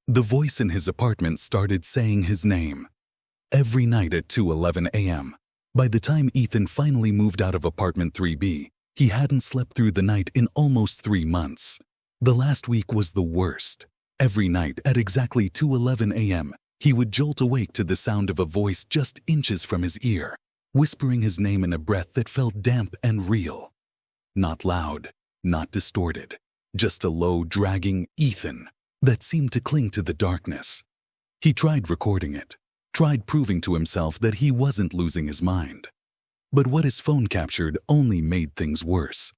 The voice in his apartment started saying his name. Every night at 2:11 a.m. By the time Ethan finally moved out of apartment 3B, he hadn't slept through the night in almost 3 months. The last week was the worst. Every night at exactly 2:11 a.m., he would jolt awake to the sound of a voice just inches from his ear, whispering his name in a breath that felt damp and real. Not loud, not distorted, just a low, dragging Ethan that seemed to cling to the darkness. He tried recording it, tried proving to himself that he wasn't losing his mind. But what his phone captured only made things worse.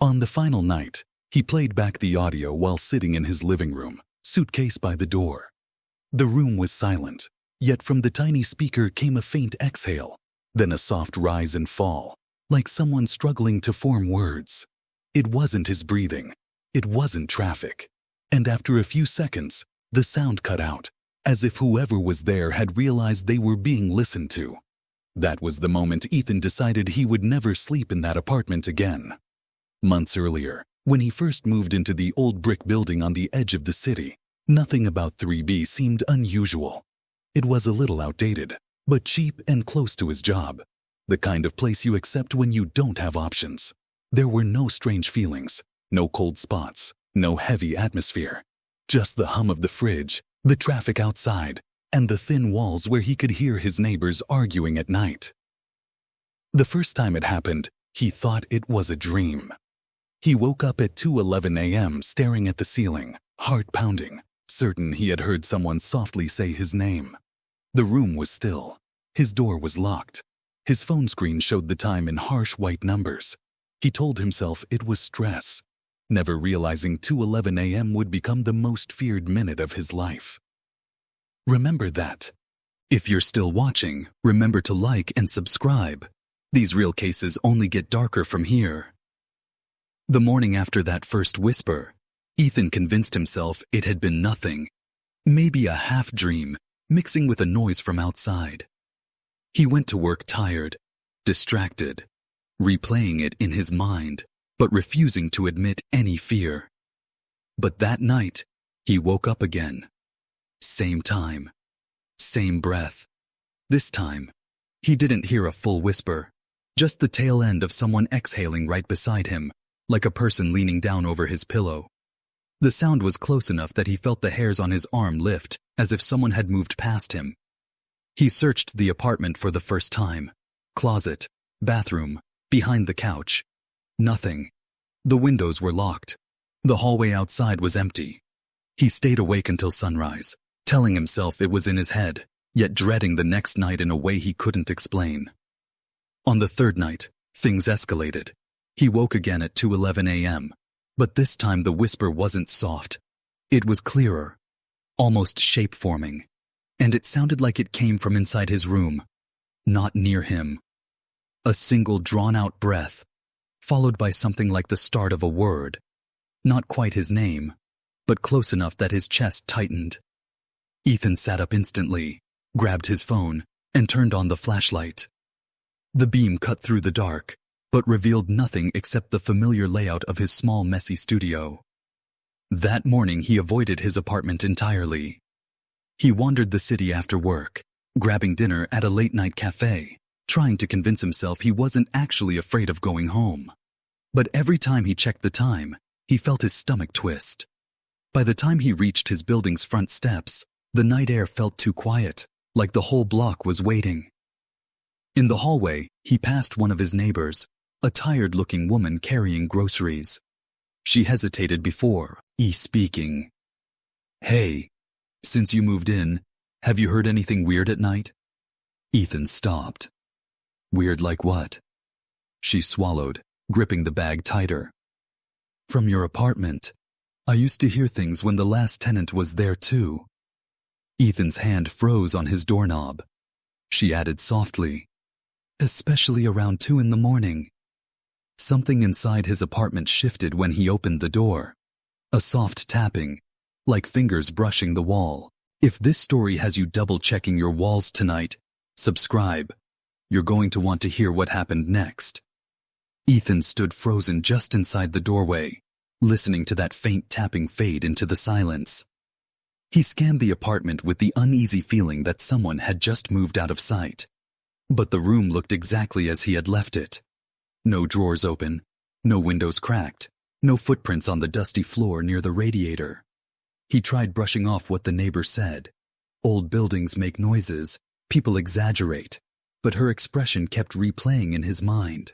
On the final night, he played back the audio while sitting in his living room, suitcase by the door. The room was silent, yet from the tiny speaker came a faint exhale, then a soft rise and fall, like someone struggling to form words. It wasn't his breathing. It wasn't traffic. And after a few seconds, the sound cut out, as if whoever was there had realized they were being listened to. That was the moment Ethan decided he would never sleep in that apartment again. Months earlier, when he first moved into the old brick building on the edge of the city, nothing about 3B seemed unusual. It was a little outdated, but cheap and close to his job. The kind of place you accept when you don't have options. There were no strange feelings, no cold spots, no heavy atmosphere. Just the hum of the fridge, the traffic outside, and the thin walls where he could hear his neighbors arguing at night. The first time it happened, he thought it was a dream. He woke up at 2:11 a.m. staring at the ceiling, heart pounding, certain he had heard someone softly say his name. The room was still. His door was locked. His phone screen showed the time in harsh white numbers. He told himself it was stress, never realizing 2:11 a.m. would become the most feared minute of his life. Remember that. If you're still watching, remember to like and subscribe. These real cases only get darker from here. The morning after that first whisper, Ethan convinced himself it had been nothing, maybe a half-dream mixing with a noise from outside. He went to work tired, distracted, replaying it in his mind, but refusing to admit any fear. But that night, he woke up again. Same time, same breath. This time, he didn't hear a full whisper, just the tail end of someone exhaling right beside him, like a person leaning down over his pillow. The sound was close enough that he felt the hairs on his arm lift, as if someone had moved past him. He searched the apartment for the first time. Closet, bathroom, behind the couch. Nothing. The windows were locked. The hallway outside was empty. He stayed awake until sunrise, telling himself it was in his head, yet dreading the next night in a way he couldn't explain. On the third night, things escalated. He woke again at 2:11 a.m., but this time the whisper wasn't soft. It was clearer, almost shape-forming, and it sounded like it came from inside his room, not near him. A single drawn-out breath, followed by something like the start of a word. Not quite his name, but close enough that his chest tightened. Ethan sat up instantly, grabbed his phone, and turned on the flashlight. The beam cut through the dark, but revealed nothing except the familiar layout of his small, messy studio. That morning he avoided his apartment entirely. He wandered the city after work, grabbing dinner at a late-night cafe, trying to convince himself he wasn't actually afraid of going home. But every time he checked the time, he felt his stomach twist. By the time he reached his building's front steps, the night air felt too quiet, like the whole block was waiting. In the hallway, he passed one of his neighbors, a tired-looking woman carrying groceries. She hesitated before speaking. "Hey, since you moved in, have you heard anything weird at night?" Ethan stopped. "Weird like what?" She swallowed, gripping the bag tighter. "From your apartment. I used to hear things when the last tenant was there too." Ethan's hand froze on his doorknob. She added softly, "Especially around 2 in the morning." Something inside his apartment shifted when he opened the door. A soft tapping, like fingers brushing the wall. If this story has you double-checking your walls tonight, subscribe. You're going to want to hear what happened next. Ethan stood frozen just inside the doorway, listening to that faint tapping fade into the silence. He scanned the apartment with the uneasy feeling that someone had just moved out of sight. But the room looked exactly as he had left it. No drawers open, no windows cracked, no footprints on the dusty floor near the radiator. He tried brushing off what the neighbor said. Old buildings make noises, people exaggerate, but her expression kept replaying in his mind.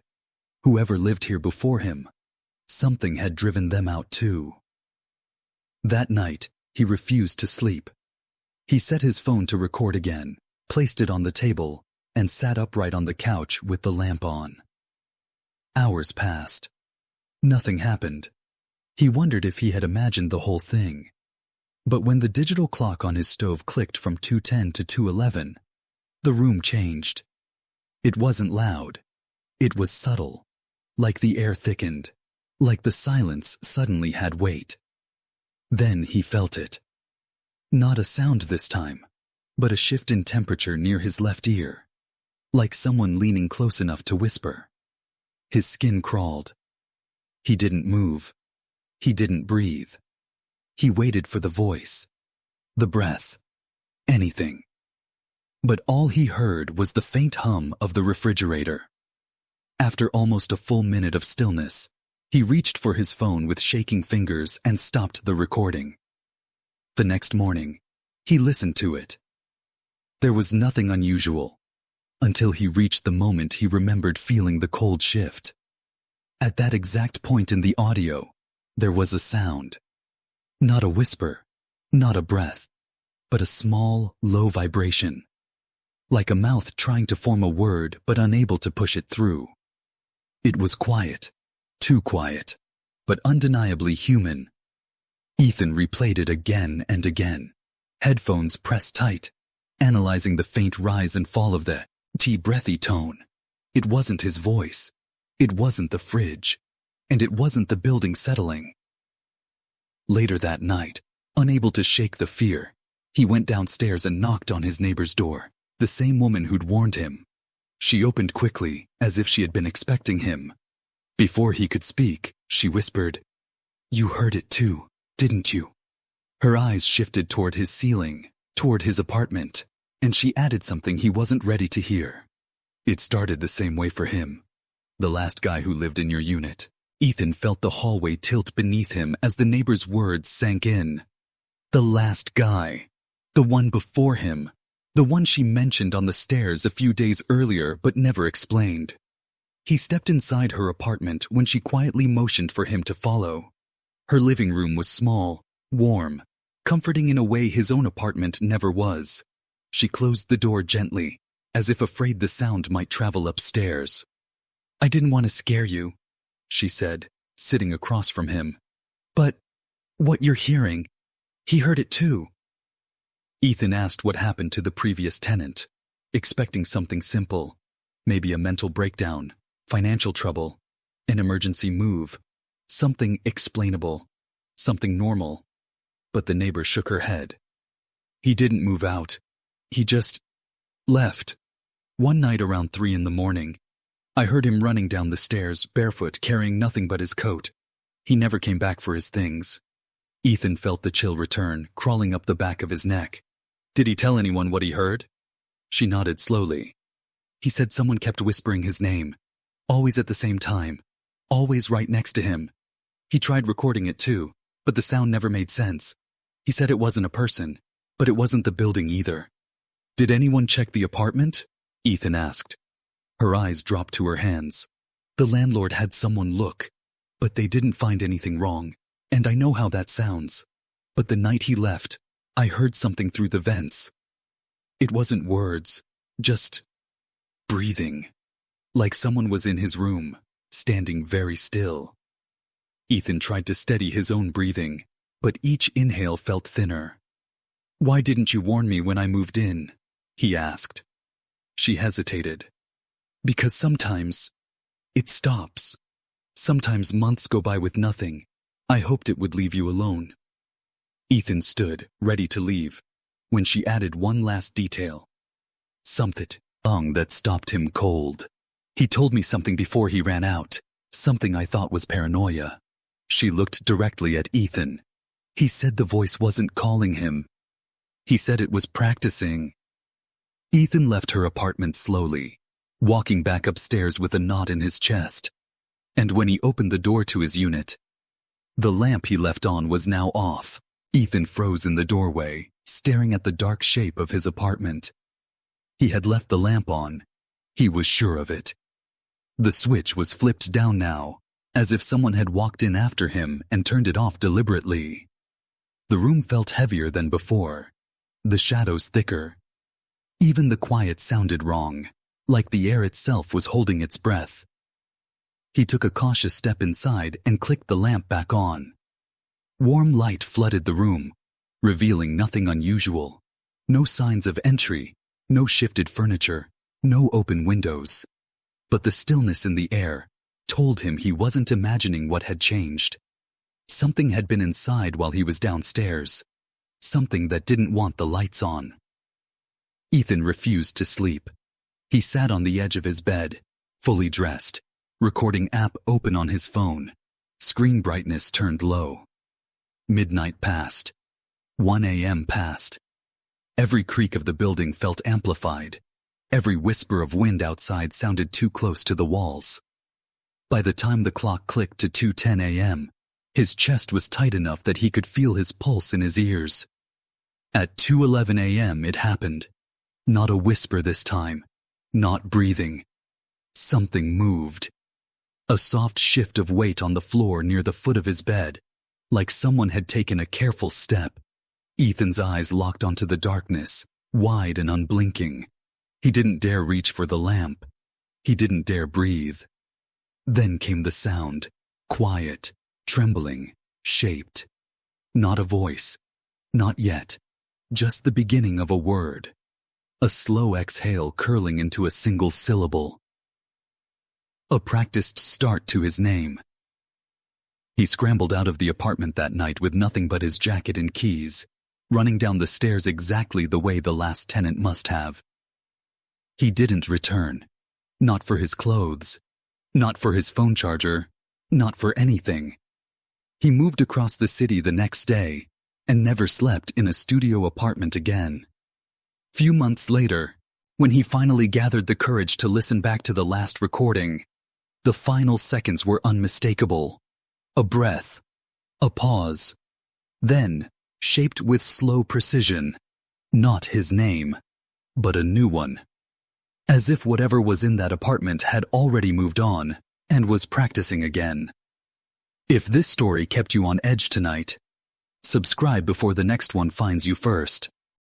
Whoever lived here before him, something had driven them out too. That night, he refused to sleep. He set his phone to record again, placed it on the table, and sat upright on the couch with the lamp on. Hours passed. Nothing happened. He wondered if he had imagined the whole thing. But when the digital clock on his stove clicked from 2:10 to 2:11, the room changed. It wasn't loud. It was subtle, like the air thickened, like the silence suddenly had weight. Then he felt it. Not a sound this time, but a shift in temperature near his left ear, like someone leaning close enough to whisper. His skin crawled. He didn't move. He didn't breathe. He waited for the voice, the breath, anything. But all he heard was the faint hum of the refrigerator. After almost a full minute of stillness, he reached for his phone with shaking fingers and stopped the recording. The next morning, he listened to it. There was nothing unusual, until he reached the moment he remembered feeling the cold shift. At that exact point in the audio, there was a sound. Not a whisper, not a breath, but a small, low vibration. Like a mouth trying to form a word but unable to push it through. It was quiet, too quiet, but undeniably human. Ethan replayed it again and again, headphones pressed tight, analyzing the faint rise and fall of the breathy tone. It wasn't his voice, it wasn't the fridge, and it wasn't the building settling. Later that night, unable to shake the fear, he went downstairs and knocked on his neighbor's door, the same woman who'd warned him. She opened quickly, as if she had been expecting him. Before he could speak, she whispered, "You heard it too, didn't you?" Her eyes shifted toward his ceiling, toward his apartment, and she added something he wasn't ready to hear. It started the same way for him. The last guy who lived in your unit. Ethan felt the hallway tilt beneath him as the neighbor's words sank in. The last guy. The one before him. The one she mentioned on the stairs a few days earlier but never explained. He stepped inside her apartment when she quietly motioned for him to follow. Her living room was small, warm, comforting in a way his own apartment never was. She closed the door gently, as if afraid the sound might travel upstairs. "I didn't want to scare you," she said, sitting across from him. "But what you're hearing, he heard it too." Ethan asked what happened to the previous tenant, expecting something simple, maybe a mental breakdown, financial trouble, an emergency move, something explainable, something normal. But the neighbor shook her head. "He didn't move out. He just left. One night around 3 in the morning, I heard him running down the stairs, barefoot, carrying nothing but his coat. He never came back for his things." Ethan felt the chill return, crawling up the back of his neck. "Did he tell anyone what he heard?" She nodded slowly. "He said someone kept whispering his name, always at the same time, always right next to him. He tried recording it too, but the sound never made sense. He said it wasn't a person, but it wasn't the building either." "Did anyone check the apartment?" Ethan asked. Her eyes dropped to her hands. "The landlord had someone look, but they didn't find anything wrong, and I know how that sounds. But the night he left, I heard something through the vents. It wasn't words, just breathing, like someone was in his room, standing very still." Ethan tried to steady his own breathing, but each inhale felt thinner. "Why didn't you warn me when I moved in?" he asked. She hesitated. "Because sometimes it stops. Sometimes months go by with nothing. I hoped it would leave you alone." Ethan stood, ready to leave, when she added one last detail. "Something that stopped him cold. He told me something before he ran out, something I thought was paranoia." She looked directly at Ethan. He said the voice wasn't calling him, He said it was practicing. Ethan left her apartment slowly, walking back upstairs with a knot in his chest. And when he opened the door to his unit, the lamp he left on was now off. Ethan froze in the doorway, staring at the dark shape of his apartment. He had left the lamp on. He was sure of it. The switch was flipped down now, as if someone had walked in after him and turned it off deliberately. The room felt heavier than before, the shadows thicker. Even the quiet sounded wrong, like the air itself was holding its breath. He took a cautious step inside and clicked the lamp back on. Warm light flooded the room, revealing nothing unusual. No signs of entry, no shifted furniture, no open windows. But the stillness in the air told him he wasn't imagining what had changed. Something had been inside while he was downstairs. Something that didn't want the lights on. Ethan refused to sleep. He sat on the edge of his bed, fully dressed, recording app open on his phone. Screen brightness turned low. Midnight passed. 1 a.m. passed. Every creak of the building felt amplified. Every whisper of wind outside sounded too close to the walls. By the time the clock clicked to 2:10 a.m., his chest was tight enough that he could feel his pulse in his ears. At 2:11 a.m. it happened. Not a whisper this time. Not breathing. Something moved. A soft shift of weight on the floor near the foot of his bed, like someone had taken a careful step. Ethan's eyes locked onto the darkness, wide and unblinking. He didn't dare reach for the lamp. He didn't dare breathe. Then came the sound, quiet, trembling, shaped. Not a voice. Not yet. Just the beginning of a word. A slow exhale curling into a single syllable. A practiced start to his name. He scrambled out of the apartment that night with nothing but his jacket and keys, running down the stairs exactly the way the last tenant must have. He didn't return. Not for his clothes. Not for his phone charger. Not for anything. He moved across the city the next day and never slept in a studio apartment again. Few months later, when he finally gathered the courage to listen back to the last recording, the final seconds were unmistakable. A breath. A pause. Then, shaped with slow precision, not his name, but a new one. As if whatever was in that apartment had already moved on and was practicing again. If this story kept you on edge tonight, subscribe before the next one finds you first.